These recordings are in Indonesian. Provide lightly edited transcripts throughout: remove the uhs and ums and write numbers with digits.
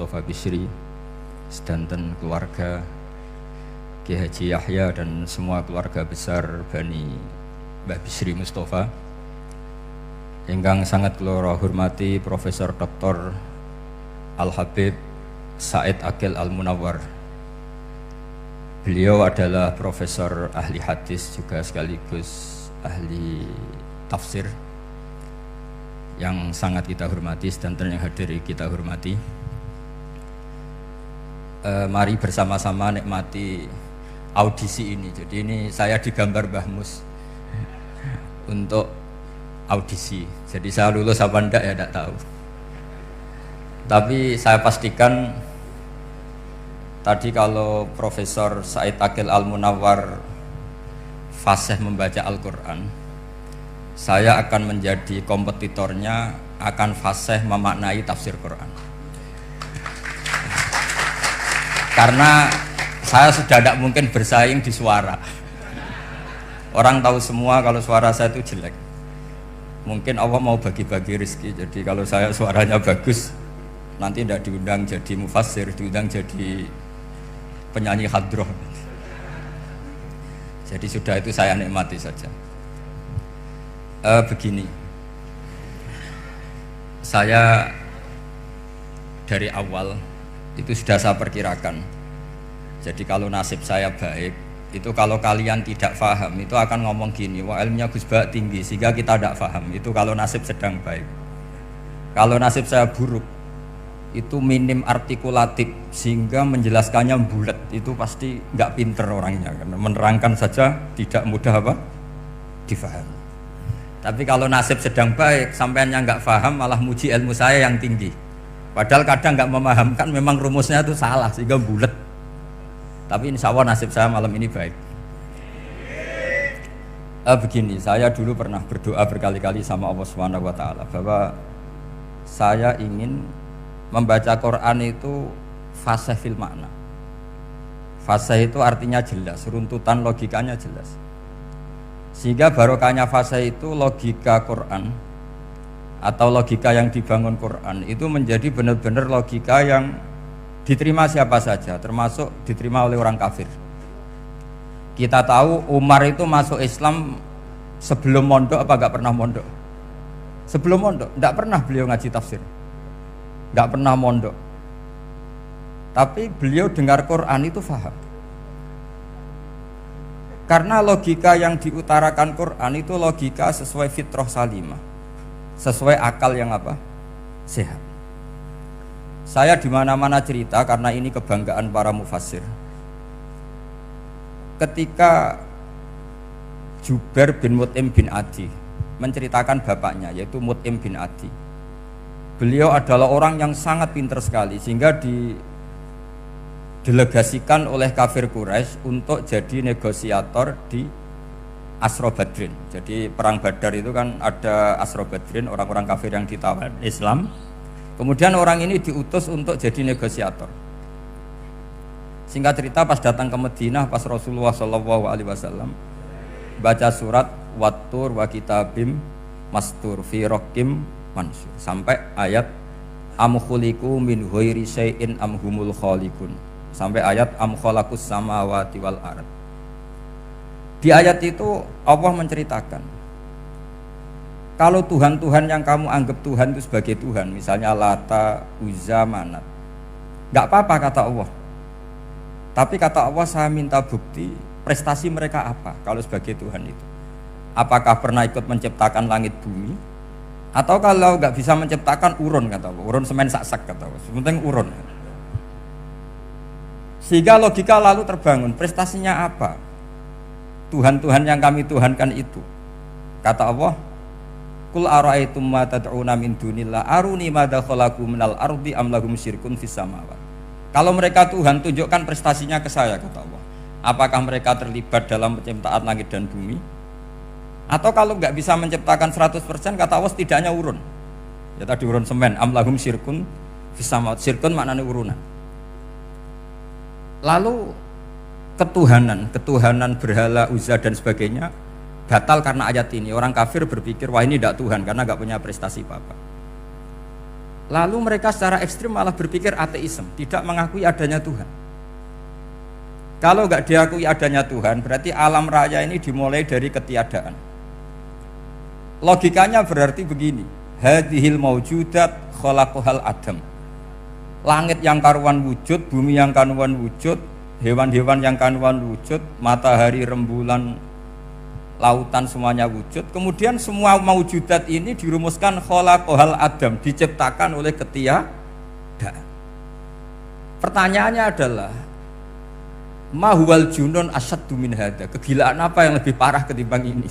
Mustafa Bisri, sedanten keluarga Ki Haji Yahya dan semua keluarga besar Bani Mbah Bisri Mustafa. Ingkang sangat kula hormati Profesor Dr. Al Habib Said Aqil Al Munawwar. Beliau adalah profesor ahli hadis juga sekaligus ahli tafsir yang sangat kita hormati, sedanten yang hadir kita hormati. Mari bersama-sama nikmati audisi ini. Jadi ini saya digambar Mbah Mus untuk audisi. Jadi saya lulus apa enggak ya enggak tahu. Tapi saya pastikan tadi kalau Profesor Said Aqil Al Munawwar fasih membaca Al-Quran, saya akan menjadi kompetitornya, akan fasih memaknai tafsir Quran. Karena saya sudah tidak mungkin bersaing di suara. Orang tahu semua kalau suara saya itu jelek. Mungkin Allah mau bagi-bagi rezeki. Jadi kalau saya suaranya bagus, nanti tidak diundang jadi mufassir, diundang jadi penyanyi hadroh. Jadi sudah itu saya nikmati saja. Begini, saya dari awal itu sudah saya perkirakan. Jadi kalau nasib saya baik, itu kalau kalian tidak paham itu akan ngomong gini, wah ilmunya Gus Bak tinggi sehingga kita tidak paham. Itu kalau nasib sedang baik. Kalau nasib saya buruk, itu minim artikulatif sehingga menjelaskannya bulat, itu pasti nggak pinter orangnya, karena menerangkan saja tidak mudah apa difahami. Tapi kalau nasib sedang baik, sampeannya nggak paham malah muji ilmu saya yang tinggi, padahal kadang nggak memahamkan, memang rumusnya itu salah sehingga bulat. Tapi insya Allah nasib saya malam ini baik. Begini, saya dulu pernah berdoa berkali-kali sama Allah Subhanahu Wa Taala bahwa saya ingin membaca Quran itu fasih fil makna. Fasih itu artinya jelas, runtutan logikanya jelas. Sehingga barokahnya fasih itu logika Quran atau logika yang dibangun Quran itu menjadi benar-benar logika yang diterima siapa saja, termasuk diterima oleh orang kafir. Kita tahu Umar itu masuk Islam sebelum mondok apa enggak pernah mondok? Sebelum mondok, enggak pernah beliau ngaji tafsir. Enggak pernah mondok. Tapi beliau dengar Quran itu faham. Karena logika yang diutarakan Quran itu logika sesuai fitrah salimah. Sesuai akal yang apa? Sehat. Saya di mana-mana cerita karena ini kebanggaan para mufassir. Ketika Jubair bin Mut'im bin Adi menceritakan bapaknya yaitu Mut'im bin Adi. Beliau adalah orang yang sangat pintar sekali sehingga didelegasikan oleh kafir Quraisy untuk jadi negosiator di Asra Badrin. Jadi perang Badar itu kan ada Asra Badrin, orang-orang kafir yang ditawan Islam. Kemudian orang ini diutus untuk jadi negosiator. Singkat cerita pas datang ke Madinah, pas Rasulullah SAW baca surat Wattur wa kitabim mastur fi raqim mansur sampai ayat am khuliqu min ghairi syai'in am humul khaliqun sampai ayat am khalaqus samawati wal ard. Di ayat itu Allah menceritakan kalau Tuhan-Tuhan yang kamu anggap Tuhan itu sebagai Tuhan, misalnya Lata, Uzza, Manat, nggak apa-apa kata Allah. Tapi kata Allah, saya minta bukti prestasi mereka apa kalau sebagai Tuhan itu. Apakah pernah ikut menciptakan langit bumi? Atau kalau nggak bisa menciptakan urun kata Allah, urun semen sak-sak kata Allah, sementing urun. Sehingga logika lalu terbangun, prestasinya apa? Tuhan-Tuhan yang kami tuhankan itu. Kata Allah, Qul ara'aytum ma tad'una min dunillah aruni madza khalaqu minal ardi am lahum syirkun fis samawati. Kalau mereka Tuhan, tunjukkan prestasinya ke saya kata Allah. Apakah mereka terlibat dalam penciptaan langit dan bumi? Atau kalau nggak bisa menciptakan 100% kata Allah setidaknya urun. Ya tadi urun semen, am lahum syirkun fis samawati. Syirkun maknanya urunan. Lalu ketuhanan berhala Uzza dan sebagainya batal karena ayat ini. Orang kafir berpikir wah ini tidak Tuhan karena nggak punya prestasi apa-apa. Lalu mereka secara ekstrim malah berpikir ateisme, tidak mengakui adanya Tuhan. Kalau nggak diakui adanya Tuhan, berarti alam raya ini dimulai dari ketiadaan. Logikanya berarti begini, hadhil maujudat khalaqahal adam. Langit yang karuan wujud, bumi yang karuan wujud, hewan-hewan yang karuan wujud, matahari, rembulan, lautan semuanya wujud. Kemudian semua maujudat ini dirumuskan khalaqahal adam, diciptakan oleh ketiadaan. Pertanyaannya adalah mahwal junun asyaddu min hada, kegilaan apa yang lebih parah ketimbang ini?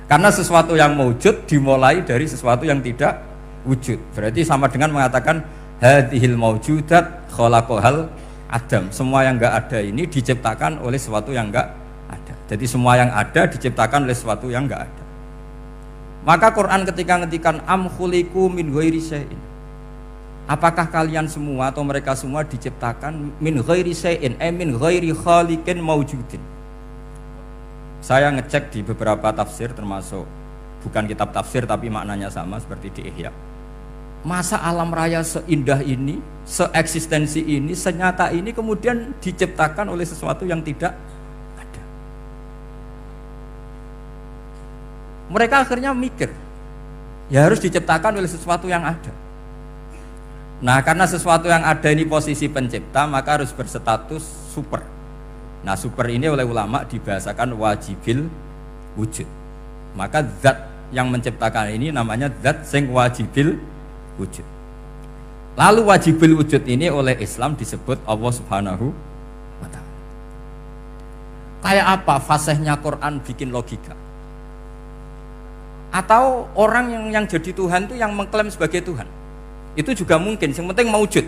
Karena sesuatu yang wujud dimulai dari sesuatu yang tidak wujud. Berarti sama dengan mengatakan hadhil maujudat khalaqahal adam. Semua yang enggak ada ini diciptakan oleh sesuatu yang enggak ada. Jadi semua yang ada diciptakan oleh sesuatu yang enggak ada. Maka Quran ketika ngetikan am khuliqu min ghairi syai'in. Apakah kalian semua atau mereka semua diciptakan min ghairi syai'in, min ghairi khaliqin maujudin. Saya ngecek di beberapa tafsir, termasuk bukan kitab tafsir tapi maknanya sama seperti di Ihya. Masa alam raya seindah ini, seeksistensi ini, senyata ini kemudian diciptakan oleh sesuatu yang tidak ada. Mereka akhirnya mikir, ya harus diciptakan oleh sesuatu yang ada. Nah, karena sesuatu yang ada ini posisi pencipta, maka harus berstatus super. Nah, super ini oleh ulama dibahasakan wajibil wujud. Maka zat yang menciptakan ini namanya zat sing wajibil wujud. Lalu wajibil wujud ini oleh Islam disebut Allah Subhanahu wa ta'ala. Kayak apa fasihnya Quran bikin logika? Atau orang yang jadi Tuhan itu yang mengklaim sebagai Tuhan? Itu juga mungkin, yang penting mewujud.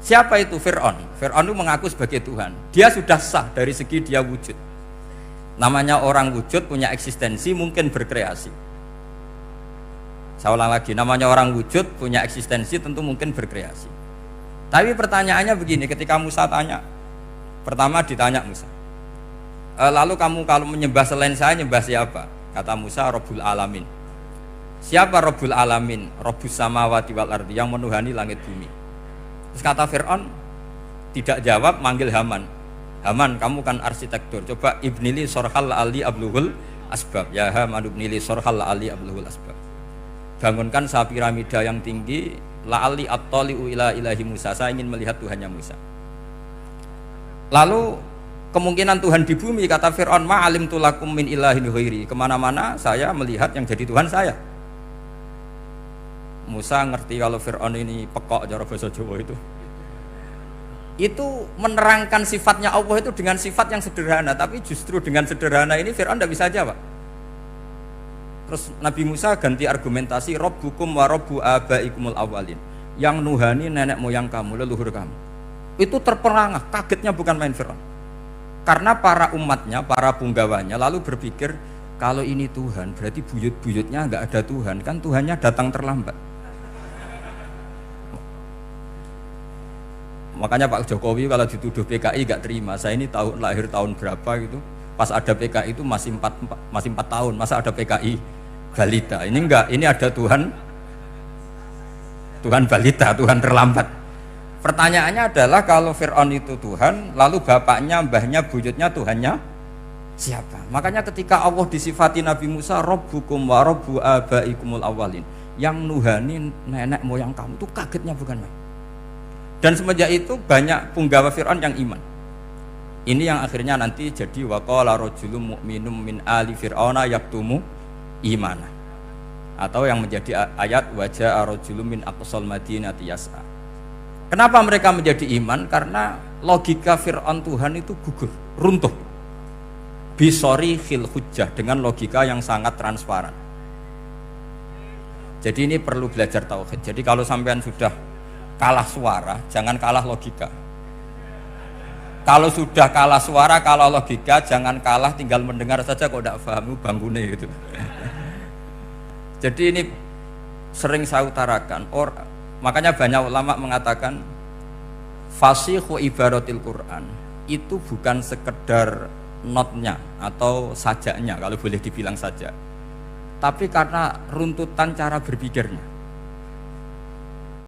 Siapa itu? Fir'aun. Fir'aun itu mengaku sebagai Tuhan. Dia sudah sah dari segi dia wujud. Namanya orang wujud punya eksistensi, mungkin berkreasi. Saya ulang lagi, namanya orang wujud punya eksistensi, tentu mungkin berkreasi. Tapi pertanyaannya begini, ketika Musa tanya, pertama ditanya Musa, lalu kamu kalau menyembah selain saya, nyembah siapa? Kata Musa, Rabbul Alamin. Siapa Rabbul Alamin? Rabbus samawati wal ardi, yang menuhani langit bumi. Terus kata Fir'aun, tidak jawab, manggil Haman. Haman, kamu kan arsitektur, coba ibnili sorhal ali abluhul asbab. Ya Haman ibnili sorhal ali abluhul asbab. Bangunkan sah piramida yang tinggi, la'ali at-tali'u ila ilahi Musa, saya ingin melihat Tuhannya Musa. Lalu kemungkinan Tuhan di bumi, kata Fir'aun, ma'alim tulakum min ilahin ghairi, kemana-mana saya melihat yang jadi Tuhan saya. Musa ngerti kalau Fir'aun ini pekok cara bahasa Jawa itu menerangkan sifatnya Allah itu dengan sifat yang sederhana, tapi justru dengan sederhana ini Fir'aun tidak bisa jawab. Terus Nabi Musa ganti argumentasi, Rabbukum wa Rabbu abaikumul awalin, yang nuhani nenek moyang kamu, leluhur kamu. Itu terperangah, kagetnya bukan main Fir'aun. Karena para umatnya, para punggawanya lalu berpikir, kalau ini Tuhan berarti buyut-buyutnya nggak ada Tuhan, kan Tuhannya datang terlambat. Makanya Pak Jokowi kalau dituduh PKI gak terima. Saya ini lahir tahun berapa gitu, pas ada PKI itu masih 4 tahun, masa ada PKI balita? Ini enggak, ini ada Tuhan balita, Tuhan terlambat. Pertanyaannya adalah kalau Fir'aun itu Tuhan, lalu bapaknya, mbahnya, buyutnya Tuhannya siapa? Makanya ketika Allah disifati Nabi Musa, Rabbukum wa Rabbu abaikumul awalin, yang nuhani nenek moyang kamu, itu kagetnya bukan main. Dan semenjak itu banyak punggawa Fir'aun yang iman. Ini yang akhirnya nanti jadi waqala rajulun mu'minum min ali fir'auna yaktumu imana. Atau yang menjadi ayat waja'a rajulun min aqsal madinati yas'a. Kenapa mereka menjadi iman? Karena logika Fir'aun Tuhan itu gugur, runtuh. Bisori khil hujjah, dengan logika yang sangat transparan. Jadi ini perlu belajar tauhid. Jadi kalau sampean sudah kalah suara, jangan kalah logika. Kalau sudah kalah suara, kalah logika, jangan kalah tinggal mendengar saja kok tidak paham bangunnya gitu. Jadi ini sering saya utarakan. Makanya banyak ulama mengatakan fasihu ibaratil Quran itu bukan sekedar notnya atau sajaknya, kalau boleh dibilang saja, tapi karena runtutan cara berpikirnya.